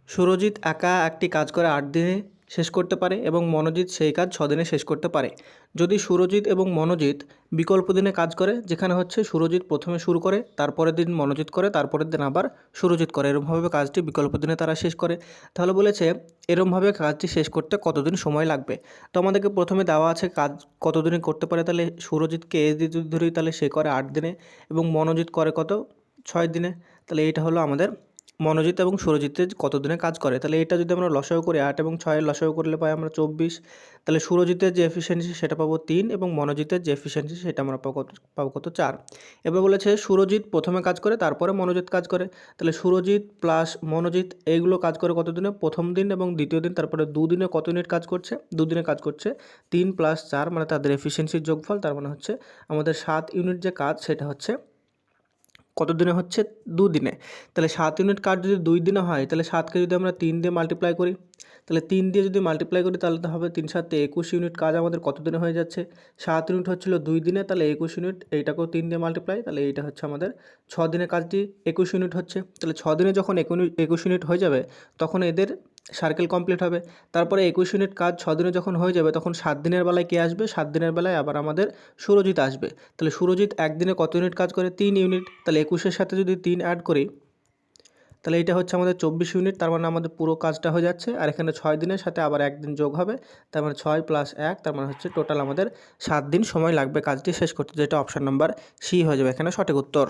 সুরজিৎ একা একটি কাজ করে ৮ দিনে শেষ করতে পারে এবং মনোজিৎ সেই কাজ ৬ দিনে শেষ করতে পারে। যদি সুরজিৎ এবং মনোজিৎ বিকল্প দিনে কাজ করে, যেখানে হচ্ছে সুরজিৎ প্রথমে শুরু করে, তারপরের দিন মনোজিৎ করে, তারপরের দিন আবার সুরজিৎ করে, এরকমভাবে কাজটি বিকল্প দিনে তারা শেষ করে। তাহলে বলেছে এরকমভাবে কাজটি শেষ করতে কতদিন সময় লাগবে। তো আমাদেরকে প্রথমে দেওয়া আছে কাজ কত দিনে করতে পারে, তাহলে সুরজিৎকে এজ দিয়ে যদি ধরি তাহলে সে করে ৮ দিনে এবং মনোজিৎ করে কত ৬ দিনে। তাহলে এইটা হলো আমাদের মনোজিৎ এবং সুরজিতের কত দিনে কাজ করে। তাহলে এটা যদি আমরা লসাগু করি ৮ এবং ৬ এর লসাগু করলে পাই আমরা ২৪। তাহলে সুরজিতের যে এফিসিয়েন্সি সেটা পাবো ৩ এবং মনোজিতের যে এফিসিয়েন্সি সেটা আমরা পাবো কত ৪। এবার বলেছে সুরজিৎ প্রথমে কাজ করে তারপরে মনোজিৎ কাজ করে। তাহলে সুরজিৎ প্লাস মনোজিৎ এইগুলো কাজ করে কত দিনে, প্রথম দিন এবং দ্বিতীয় দিন, তারপরে দুদিনে কত ইউনিট কাজ করছে, দুদিনে কাজ করছে ৩ + ৪ মানে তাদের এফিসিয়েন্সির যোগফল, তার মানে হচ্ছে আমাদের ৭ ইউনিট যে কাজ সেটা হচ্ছে কত দিনে হচ্ছে, ২ দিনে। তাহলে ৭ ইউনিট কাজ যদি ২ দিনে হয় তাহলে ৭কে যদি আমরা ৩ দিয়ে মাল্টিপ্লাই করি, তাহলে ৩ দিয়ে যদি মাল্টিপ্লাই করি তাহলে তো হবে ৩ × ৭ = ২১ ইউনিট কাজ আমাদের কত দিনে হয়ে যাচ্ছে। ৭ ইউনিট হচ্ছিল ২ দিনে, তাহলে ২১ ইউনিট, এইটাকেও ৩ দিয়ে মাল্টিপ্লাই, তাহলে এইটা হচ্ছে আমাদের ৬ দিনে কাজটি ২১ ইউনিট হচ্ছে। তাহলে ৬ দিনে যখন ২১ ইউনিট হয়ে যাবে তখন এদের সার্কেল কমপ্লিট হবে। তারপরে ২১ ইউনিট কাজ ৬ দিনে যখন হয়ে যাবে তখন ৭ দিনের বেলায় কে আসবে, ৭ দিনের বেলায় আবার আমাদের সুরজিৎ আসবে। তাহলে সুরজিৎ একদিনে কত ইউনিট কাজ করে, ৩ ইউনিট। তাহলে ২১-এর সাথে যদি ৩ অ্যাড করি তাহলে এটা হচ্ছে আমাদের ২৪ ইউনিট, তার মানে আমাদের পুরো কাজটা হয়ে যাচ্ছে। আর এখানে ৬ দিনের সাথে আবার ১ দিন যোগ হবে, তার মানে ৬ + ১, তার মানে হচ্ছে টোটাল আমাদের ৭ দিন সময় লাগবে কাজটি শেষ করতে, যেটা অপশান নাম্বার সি হয়ে যাবে এখানে সঠিক উত্তর।